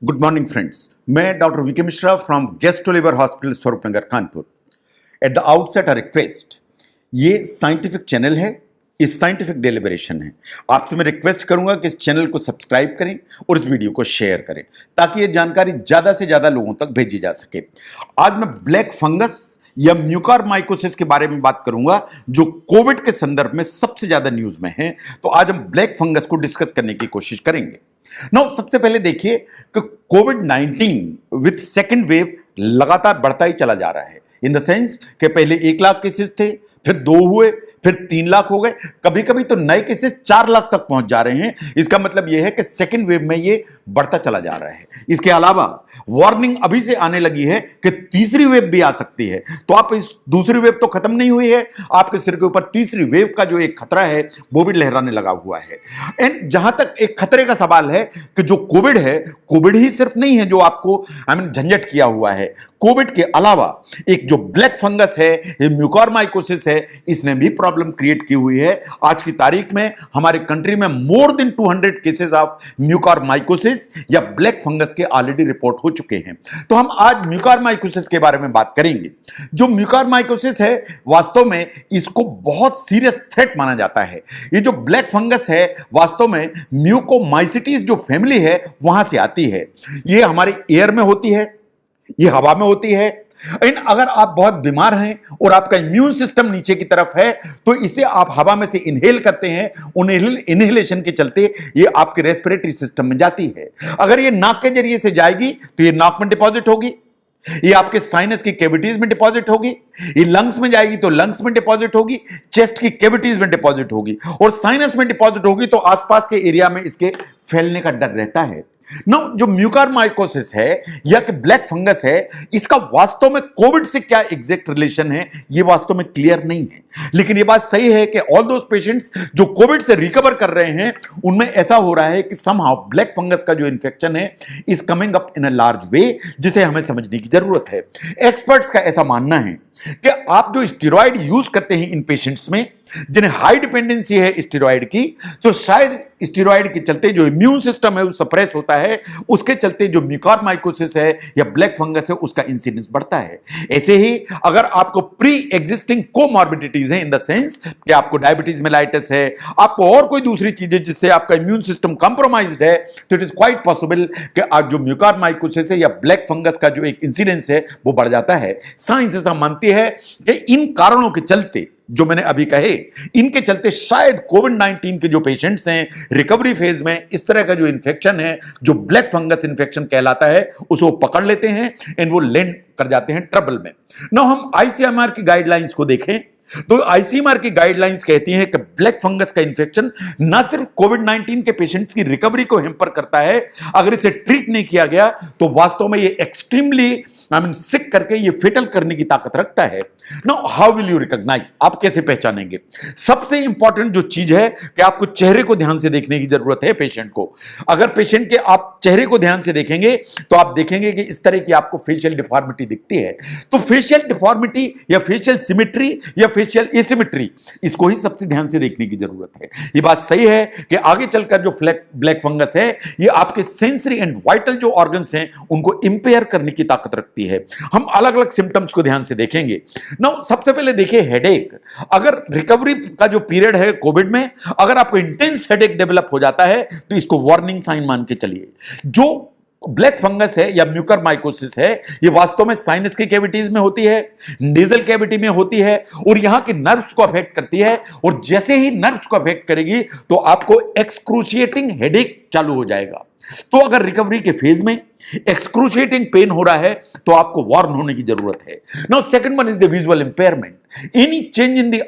Good morning friends, मैं doctor V K Mishra from gastro liver hospital Swaroopnagar Kanpur. At the outset a request, ये scientific channel है, इस scientific deliberation है। आपसे मैं रिक्वेस्ट करूंगा कि इस चैनल को सब्सक्राइब करें और इस वीडियो को शेयर करें ताकि ये जानकारी ज्यादा से ज्यादा लोगों तक भेजी जा सके। आज मैं ब्लैक फंगस या म्यूकरमाइकोसिस के बारे में बात करूंगा जो कोविड के संदर्भ में सबसे ज्यादा न्यूज में है। तो आज हम ब्लैक फंगस को डिस्कस करने की कोशिश करेंगे। नाउ सबसे पहले देखिए कि कोविड-19 विद सेकेंड वेव लगातार बढ़ता ही चला जा रहा है। इन द सेंस कि पहले 1 लाख केसेस थे, फिर 2 हुए, फिर 3 लाख हो गए, कभी कभी तो नए केसेस 4 लाख तक पहुंच जा रहे हैं। इसका मतलब यह है कि सेकेंड वेव में यह बढ़ता चला जा रहा है। इसके अलावा वार्निंग अभी से आने लगी है कि तीसरी वेव भी आ सकती है। तो आप इस दूसरी वेव तो खत्म नहीं हुई है, आपके सिर के ऊपर तीसरी वेव का जो एक खतरा है वो भी लहराने लगा हुआ है। एंड जहां तक एक खतरे का सवाल है कि जो कोविड है, कोविड ही सिर्फ नहीं है जो आपको झंझट किया हुआ है। कोविड के अलावा एक जो ब्लैक फंगस है, ये म्यूकरमाइकोसिस है, इसने भी प्रॉब्लम क्रिएट की हुई है। आज की तारीख में हमारे कंट्री में more than 200 cases of mucormycosis या ब्लैक फंगस के ऑलरेडी रिपोर्ट हो चुके हैं। तो हम आज म्यूकरमाइकोसिस के बारे में बात करेंगे। जो म्यूकरमाइकोसिस है, वास्तव में इसको बहुत सीरियस थ्रेट माना जाता है। ये जो ब्लैक फंगस है, वास्तव में म्यूकोमाइसिटीज जो फैमिली है वहां से आती है। ये हमारे एयर में होती है, ये हवा में होती है। अगर आप बहुत बीमार हैं और आपका इम्यून सिस्टम नीचे की तरफ है तो इसे आप हवा में से इनहेल करते हैं। उन इनहेलेशन के चलते ये आपके रेस्पिरेटरी सिस्टम में जाती है। अगर ये नाक के जरिए से जाएगी तो ये नाक में डिपॉजिट होगी, ये आपके साइनस की कैविटीज में डिपॉजिट होगी, ये लंग्स में जाएगी तो लंग्स में डिपॉजिट होगी, चेस्ट की कैविटीज में डिपॉजिट होगी, और साइनस में डिपॉजिट होगी तो आसपास के एरिया में इसके फैलने का डर रहता है। नो, जो म्यूकरमाइकोसिस है या कि ब्लैक फंगस है, इसका वास्तव में कोविड से क्या एग्जैक्ट रिलेशन है ये वास्तव में क्लियर नहीं है। लेकिन ये बात सही है कि ऑल दोस पेशेंट्स जो कोविड से रिकवर कर रहे हैं उनमें ऐसा हो रहा है कि समहाउ ब्लैक फंगस का जो इन्फेक्शन है is coming up in a large way, जिसे हमें समझने की जरूरत है। एक्सपर्ट्स का ऐसा मानना है कि आप जो स्टेरॉइड यूज करते हैं इन पेशेंट्स में जिन्हें हाई डिपेंडेंसी है स्टेरॉइड की, तो शायद स्टेरॉइड के चलते जो इम्यून सिस्टम है वो सप्रेस होता है, उसके चलते जो म्यूकरमाइकोसिस है या ब्लैक फंगस है उसका इंसिडेंस बढ़ता है। ऐसे ही अगर आपको प्री एग्जिस्टिंग कोमॉर्बिडिटीज है, इन द सेंस कि आपको डायबिटीज मेलाइटिस है, आपको और कोई दूसरी चीजें जिससे आपका इम्यून सिस्टम कंप्रोमाइज्ड है, तो इट इज क्वाइट पॉसिबल कि आज जो म्यूकरमाइकोसिस है या ब्लैक फंगस का जो एक इंसिडेंस है वो बढ़ जाता है। साइंस ऐसा मानती है कि इन कारणों के चलते जो मैंने अभी कहे, इनके चलते शायद कोविड-19 के जो पेशेंट्स हैं रिकवरी फेज में इस तरह का जो इन्फेक्शन है, जो ब्लैक फंगस इन्फेक्शन कहलाता है, उसको पकड़ लेते हैं एंड वो लैंड कर जाते हैं ट्रबल में। नाउ हम आईसीएमआर की गाइडलाइंस को देखें तो आईसीएमआर की गाइडलाइंस कहती हैं कि ब्लैक फंगस का इंफेक्शन ना सिर्फ कोविड-19 के पेशेंट्स की रिकवरी को हैम्पर करता है, अगर इसे ट्रीट नहीं किया गया तो वास्तव में ये एक्सट्रीमली सिक करके ये फेटल करने की ताकत रखता है। Now how will you recognise, आप कैसे पहचानेंगे? सबसे इंपॉर्टेंट जो चीज है कि आपको चेहरे को ध्यान से देखने की जरूरत है पेशेंट को। अगर पेशेंट के आप चेहरे को ध्यान से देखेंगे तो आप देखेंगे कि इस तरह की आपको फेशियल डिफॉर्मिटी दिखती है। तो फेशियल डिफॉर्मिटी या फेशियल सिमेट्री या फेशियल एसिमेट्री, इसको ही सबसे ध्यान से देखने की जरूरत है। ये बात सही है कि आगे चलकर जो ब्लैक फंगस है ये आपके सेंसरी एंड वाइटल जो ऑर्गन्स हैं उनको इंपेयर करने की ताकत रखती है। हम अलग अलग सिम्टम्स को ध्यान से देखेंगे। नाउ सबसे पहले देखिए हेडेक। अगर रिकवरी का जो पीरियड है कोविड में, अगर आपको इंटेंस हेडेक डेवलप हो जाता है तो इसको वार्निंग साइन मान के चलिए। जो ब्लैक फंगस है या म्यूकरमाइकोसिस है, ये वास्तव में साइनस की कैविटीज में होती है, नेजल कैविटी में होती है और यहां के नर्व्स को अफेक्ट करती है। और जैसे ही नर्व्स को अफेक्ट करेगी तो आपको एक्सक्रूशिएटिंग हेडेक चालू हो जाएगा। तो अगर रिकवरी के फेज में एक्सक्रूशिएटिंग पेन हो रहा है तो आपको वार्न होने की जरूरत है। Now second one is the visual impairment. Any change in the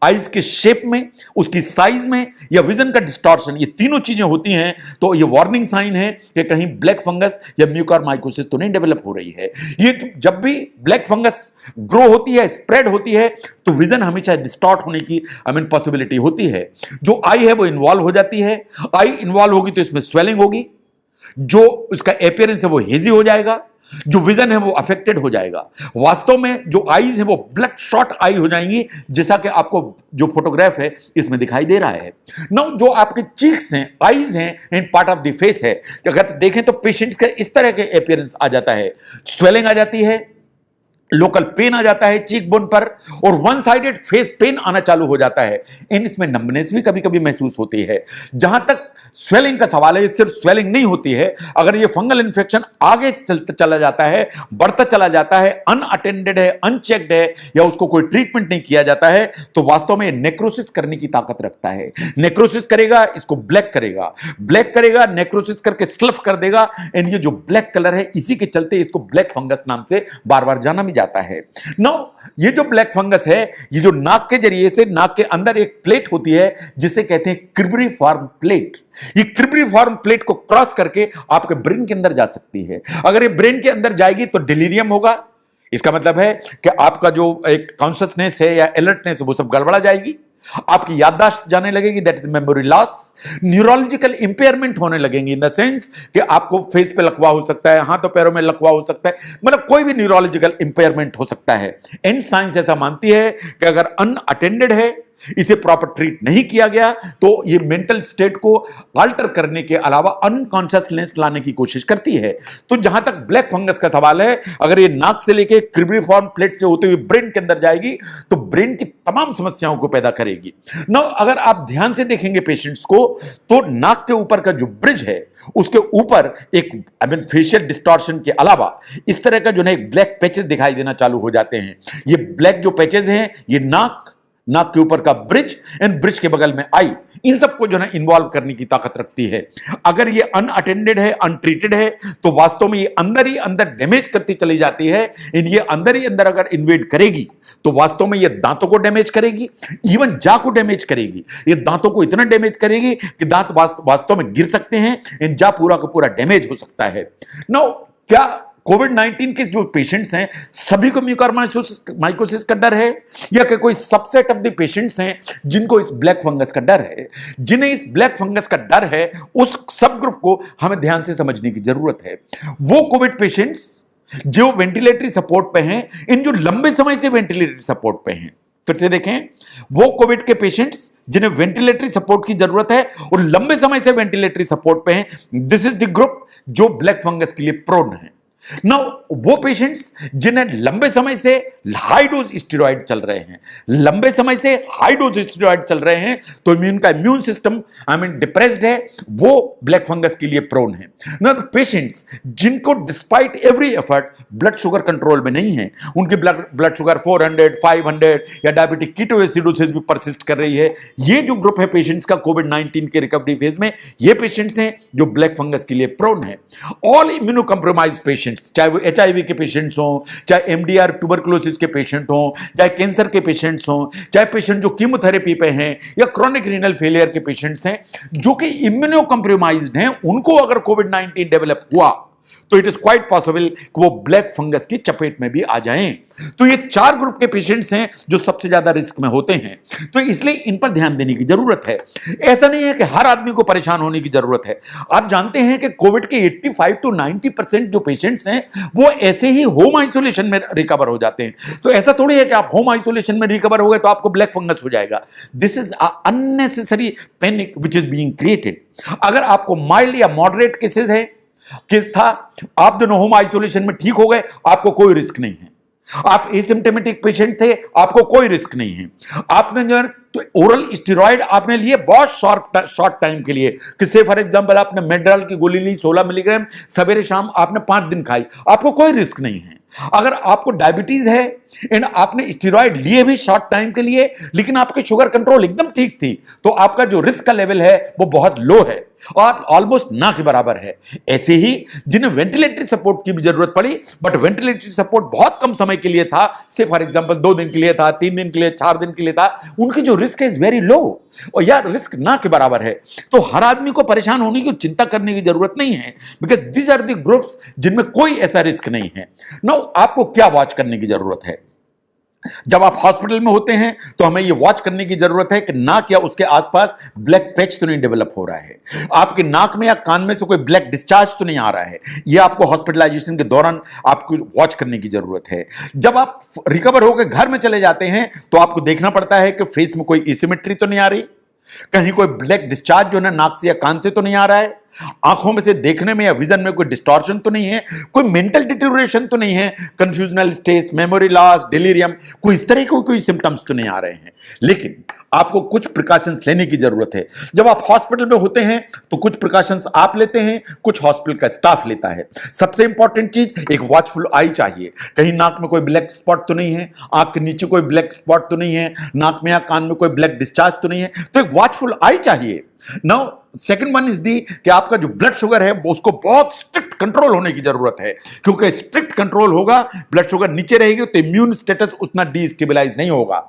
eyes के शेप में, उसकी साइज में या विजन का डिस्टॉर्शन, ये तीनों चीजें होती हैं तो ये वार्निंग साइन है कि कहीं ब्लैक फंगस या म्यूकरमाइकोसिस तो नहीं डेवलप हो रही है। ये जब भी ब्लैक फंगस ग्रो होती है, स्प्रेड होती है, तो विजन हमेशा डिस्टॉर्ट होने की पॉसिबिलिटी होती है। जो आई है वो इन्वॉल्व हो जाती है। आई इन्वॉल्व होगी तो इसमें स्वेलिंग होगी, जो उसका अपीयरेंस है वो हेजी हो जाएगा, जो विजन है वो अफेक्टेड हो जाएगा। वास्तव में जो आईज है वो ब्लड शॉट आई हो जाएंगी, जैसा कि आपको जो फोटोग्राफ है इसमें दिखाई दे रहा है। नाउ जो आपके चीक्स हैं, आईज हैं and part of the face है, अगर देखें तो पेशेंट्स का इस तरह के अपीयरेंस आ जाता है, स्वेलिंग आ जाती है, लोकल पेन आ जाता है चीक बोन पर, और वन साइडेड फेस पेन आना चालू हो जाता है। इन इसमें नंबनेस भी कभी कभी महसूस होती है। जहां तक स्वेलिंग का सवाल है, सिर्फ स्वेलिंग नहीं होती है, अगर ये फंगल इन्फेक्शन आगे चला जाता है, बढ़ता चला जाता है, अनअटेंडेड है, अनचेक्ड है, या उसको कोई ट्रीटमेंट नहीं किया जाता है, तो वास्तव में नेक्रोसिस करने की ताकत रखता है। नेक्रोसिस करेगा, इसको ब्लैक करेगा, ब्लैक करेगा, नेक्रोसिस करके स्लफ कर देगा, एंड ये जो ब्लैक कलर है इसी के चलते इसको ब्लैक फंगस नाम से बार बार जाना भी जाता है। नो, ये जो ब्लैक फंगस है, ये जो नाक के जरिए से, नाक के अंदर एक प्लेट होती है जिसे कहते हैं क्रिब्रीफॉर्म प्लेट। ये क्रिब्रीफॉर्म प्लेट को क्रॉस करके आपके ब्रेन के अंदर जा सकती है। अगर ये ब्रेन के अंदर जाएगी तो डिलीरियम होगा। इसका मतलब है कि आपका जो एक कॉन्शियसनेस है या अलर्टनेस है वो सब गड़बड़ा जाएगी, आपकी याददाश्त जाने लगेगी, that is memory loss. Neurological impairment होने लगेंगी, इन द सेंस कि आपको फेस पे लकवा हो सकता है, हाथों पैरों में लकवा हो सकता है, मतलब कोई भी न्यूरोलॉजिकल इंपेयरमेंट हो सकता है। एंड साइंस ऐसा मानती है कि अगर अनअटेंडेड है, इसे प्रॉपर ट्रीट नहीं किया गया, तो ये मेंटल स्टेट को अल्टर करने के अलावा अनकॉन्शियसनेस लाने की कोशिश करती है। तो जहां तक ब्लैक फंगस का सवाल है, अगर ये नाक से लेके क्रिब्रीफॉर्म प्लेट से होते हुए ब्रेन के अंदर जाएगी तो ब्रेन की तमाम समस्याओं को पैदा करेगी। ना अगर आप ध्यान से देखेंगे पेशेंट्स को, तो नाक के ऊपर का जो ब्रिज है उसके ऊपर एक फेशियल डिस्टॉर्शन के अलावा इस तरह का जो है ब्लैक पैचेस दिखाई देना चालू हो जाते हैं। ये ब्लैक जो पैचेस हैं, ये नाक के ऊपर का ब्रिज एंड ब्रिज के बगल में आई, इन सबको जो है इन्वॉल्व करने की ताकत रखती है। अगर ये अनअटेंडेड है, अनट्रीटेड है, तो वास्तव में ये अंदर ही अंदर डैमेज करती चली जाती है। ये अंदर ही अंदर अगर इन्वेड करेगी तो वास्तव में ये दांतों को डैमेज करेगी, इवन जा को डैमेज करेगी। ये दांतों को इतना डैमेज करेगी कि दांत वास्तव में गिर सकते हैं, इन जा पूरा का पूरा डैमेज हो सकता है। नाउ क्या कोविड-19 के जो पेशेंट्स हैं सभी को म्यूकरमाइकोसिस का डर है, या कि कोई सबसेट ऑफ द पेशेंट्स हैं जिनको इस ब्लैक फंगस का डर है? जिन्हें इस ब्लैक फंगस का डर है, उस सब ग्रुप को हमें ध्यान से समझने की जरूरत है। वो कोविड पेशेंट्स जो वेंटिलेटरी सपोर्ट पे हैं, इन जो लंबे समय से वेंटिलेटरी सपोर्ट पे हैं, फिर से देखें, वो कोविड के पेशेंट्स जिन्हें वेंटिलेटरी सपोर्ट की जरूरत है और लंबे समय से वेंटिलेटरी सपोर्ट पे हैं, दिस इज द ग्रुप जो ब्लैक फंगस के लिए प्रोन है। नाउ वो पेशेंट्स जिन्हें लंबे समय से हाई डोज स्टेरॉइड चल रहे हैं, लंबे समय से हाई डोज स्टेरॉइड चल रहे हैं, तो इम्यून सिस्टम डिप्रेस्ड है, वो ब्लैक फंगस के लिए प्रोन है। ना पेशेंट्स जिनको despite every effort blood sugar control में नहीं है, उनकी ब्लड शुगर 400, 500 या डायबिटिक कीटोएसिडोसिस भी परसिस्ट कर रही है, ये जो ग्रुप है पेशेंट्स का कोविड-19 के रिकवरी फेज में, ये पेशेंट्स हैं जो ब्लैक फंगस के लिए प्रोन है। ऑल इम्यूनो कंप्रोमाइज पेशेंट्स, चाहे वो HIV के पेशेंट्स हों, चाहे MDR ट्यूबरकुलोसिस के पेशेंट हों, चाहे कैंसर के पेशेंट्स हों, चाहे पेशेंट जो कीमोथेरेपी पे हैं या क्रोनिक रीनल फेलियर के पेशेंट्स हैं, जो कि इम्यूनो कंप्रोमाइज्ड हैं, उनको अगर कोविड-19 डेवलप हुआ तो इट इज क्वाइट पॉसिबल कि वो ब्लैक फंगस की चपेट में भी आ जाएं। तो ये 4 ग्रुप के पेशेंट्स हैं जो सबसे ज्यादा रिस्क में होते हैं, तो इसलिए इन पर ध्यान देने की जरूरत है। ऐसा नहीं है कि हर आदमी को परेशान होने की जरूरत है। आप जानते हैं कि कोविड के 85 to 90% जो पेशेंट्स हैं वो ऐसे ही होम आइसोलेशन में रिकवर हो जाते हैं। तो ऐसा थोड़ी है कि आप होम आइसोलेशन में रिकवर हो गए तो आपको ब्लैक फंगस हो जाएगा। This is unnecessary panic which is being created. अगर आपको माइल्ड या मॉडरेट केस था, आप दोनों होम आइसोलेशन में ठीक हो गए, आपको कोई रिस्क नहीं है। आप एसिम्प्टोमेटिक पेशेंट थे, आपको कोई रिस्क नहीं है। आपने जो है तो ओरल स्टेरॉइड आपने लिए बहुत शॉर्ट टाइम के लिए, किसी फॉर एग्जांपल आपने मेड्राल की गोली ली 16 मिलीग्राम, सवेरे शाम आपने 5 दिन खाई, आपको कोई रिस्क नहीं है। अगर आपको डायबिटीज है एंड आपने स्टेरॉइड लिए भी शॉर्ट टाइम के लिए, लेकिन आपकी शुगर कंट्रोल एकदम ठीक थी, तो आपका जो रिस्क का लेवल है वो बहुत लो है और ऑलमोस्ट ना के बराबर है। ऐसे ही जिन्हें वेंटिलेटरी सपोर्ट की भी जरूरत पड़ी, बट वेंटिलेटरी सपोर्ट बहुत कम समय के लिए था, से फॉर एग्जांपल 2 दिन के लिए था, 3 दिन के लिए, 4 दिन के लिए था, उनकी जो रिस्क है इज वेरी लो, और यार रिस्क ना के बराबर है। तो हर आदमी को परेशान होने की, चिंता करने की जरूरत नहीं है, because these are the groups जिनमें कोई ऐसा रिस्क नहीं है। नाउ आपको क्या वॉच करने की जरूरत है? जब आप हॉस्पिटल में होते हैं तो हमें यह वॉच करने की जरूरत है कि नाक या उसके आसपास ब्लैक पैच तो नहीं डेवलप हो रहा है, आपके नाक में या कान में से कोई ब्लैक डिस्चार्ज तो नहीं आ रहा है। यह आपको हॉस्पिटलाइजेशन के दौरान आपको वॉच करने की जरूरत है। जब आप रिकवर होकर घर में चले जाते हैं तो आपको देखना पड़ता है कि फेस में कोई एसिमेट्री तो नहीं आ रही, कहीं कोई ब्लैक डिस्चार्ज जो है नाक से या कान से तो नहीं आ रहा है, आंखों में से देखने में या विजन में कोई डिस्टॉर्शन तो नहीं है, कोई मेंटल डिटेरियोरेशन तो नहीं है, कंफ्यूजनल स्टेज, मेमोरी लॉस, डिलीरियम, कोई इस तरह के कोई सिम्टम्स तो नहीं आ रहे हैं। लेकिन आपको कुछ प्रिकॉशंस लेने की जरूरत है। जब आप हॉस्पिटल में होते हैं तो कुछ प्रिकॉशंस आप लेते हैं, कुछ हॉस्पिटल का स्टाफ लेता है। सबसे इंपॉर्टेंट चीज एक वॉचफुल आई चाहिए। कहीं नाक में कोई ब्लैक स्पॉट तो नहीं है, आंख के नीचे कोई ब्लैक स्पॉट तो नहीं है, नाक में या कान में कोई ब्लैक डिस्चार्ज तो नहीं है, तो एक वॉचफुल आई चाहिए। Now second one is the कि आपका जो ब्लड शुगर है उसको बहुत स्ट्रिक्ट कंट्रोल होने की जरूरत है, क्योंकि स्ट्रिक्ट कंट्रोल होगा, ब्लड शुगर नीचे रहेगी तो इम्यून स्टेटस उतना डीस्टेबलाइज नहीं होगा।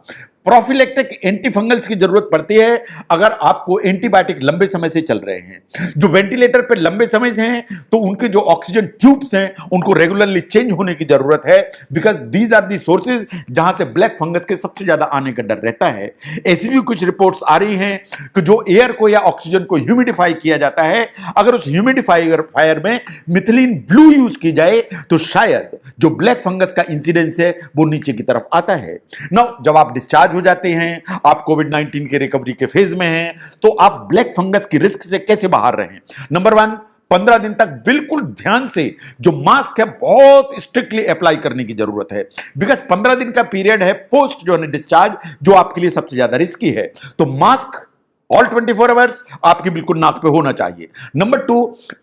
प्रोफिलेक्टिक एंटीफंगल्स की जरूरत पड़ती है अगर आपको एंटीबायोटिक लंबे समय से चल रहे हैं। जो वेंटिलेटर पर लंबे समय से हैं तो उनके जो ऑक्सीजन ट्यूब्स हैं उनको रेगुलरली चेंज होने की जरूरत है, because these are the sources जहां से ब्लैक फंगस के सबसे ज्यादा आने का डर रहता है। ऐसी भी कुछ रिपोर्ट्स आ रही हैं कि जो एयर को या ऑक्सीजन को ह्यूमिडिफाई किया जाता है, अगर उस ह्यूमिडिफायर में मिथिलीन ब्लू यूज की जाए तो शायद जो ब्लैक फंगस का इंसिडेंस है वो नीचे की तरफ आता है। नाउ जब आप डिस्चार्ज हो जाते हैं, आप कोविड-19 के रिकवरी के फेज में हैं, तो आप ब्लैक फंगस की रिस्क से कैसे बाहर रहें? नंबर 1, 15 दिन तक बिल्कुल ध्यान से जो मास्क है बहुत स्ट्रिक्टली अप्लाई करने की जरूरत है, बिकॉज 15 दिन का पीरियड है पोस्ट जो है डिस्चार्ज, जो आपके लिए सबसे ज्यादा रिस्की है। तो मास्क ऑल 24 आवर्स आपकी बिल्कुल नाक पे होना चाहिए। नंबर 2,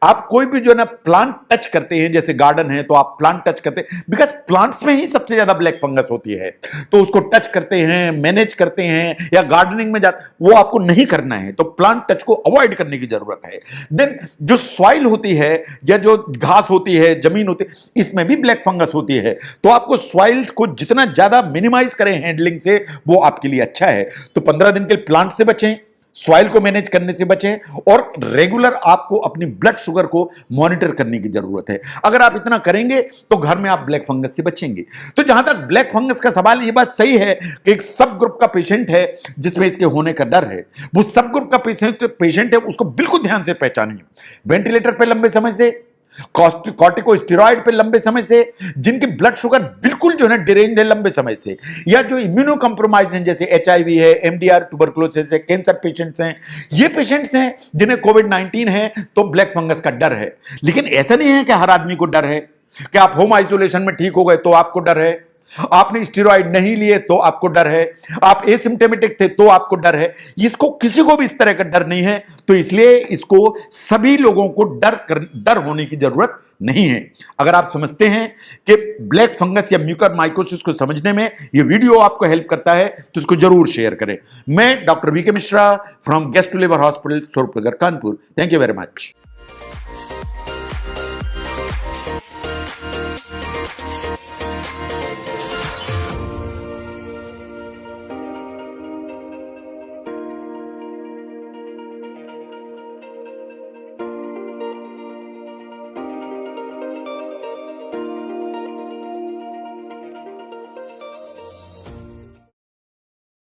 आप कोई भी जो है ना प्लांट टच करते हैं, जैसे गार्डन है तो आप प्लांट टच करते हैं, बिकॉज प्लांट्स में ही सबसे ज्यादा ब्लैक फंगस होती है, तो उसको टच करते हैं, मैनेज करते हैं या गार्डनिंग में जाते, वो आपको नहीं करना है, तो प्लांट टच को अवॉइड करने की जरूरत है। देन जो सॉइल होती है या जो घास होती है, जमीन होती है, इसमें भी ब्लैक फंगस होती है, तो आपको सॉइल को जितना ज्यादा मिनिमाइज करें हैंडलिंग से वो आपके लिए अच्छा है। तो 15 दिन के प्लांट से बचें, सॉइल को मैनेज करने से बचें और रेगुलर आपको अपनी ब्लड शुगर को मॉनिटर करने की जरूरत है। अगर आप इतना करेंगे तो घर में आप ब्लैक फंगस से बचेंगे। तो जहां तक ब्लैक फंगस का सवाल, ये बात सही है कि एक सब ग्रुप का पेशेंट है जिसमें इसके होने का डर है, वो सब ग्रुप का पेशेंट है, उसको बिल्कुल ध्यान से पहचानिए। वेंटिलेटर पर लंबे समय से, कॉर्टिकोस्टेरॉइड पे लंबे समय से, जिनकी ब्लड शुगर बिल्कुल जो है डिरेंज है लंबे समय से, या जो इम्यूनो कंप्रोमाइज हैं जैसे एचआईवी है, एमडीआर, ट्यूबरकुलोसिस है, कैंसर पेशेंट्स हैं, ये पेशेंट्स हैं जिन्हें कोविड-19 है तो ब्लैक फंगस का डर है। लेकिन ऐसा नहीं है कि हर आदमी को डर है, कि आप होम आइसोलेशन में ठीक हो गए तो आपको डर है, आपने स्टेरॉइड नहीं लिए तो आपको डर है, आप एसिम्प्टोमेटिक थे तो आपको डर है। इसको किसी को भी इस तरह का डर नहीं है, तो इसलिए इसको सभी लोगों को डर होने की जरूरत नहीं है। अगर आप समझते हैं कि ब्लैक फंगस या म्यूकरमाइकोसिस को समझने में ये वीडियो आपको हेल्प करता है तो इसको जरूर शेयर करें। मैं doctor V K Mishra from gastro liver hospital, Swaroopnagar, Kanpur. Thank you very much.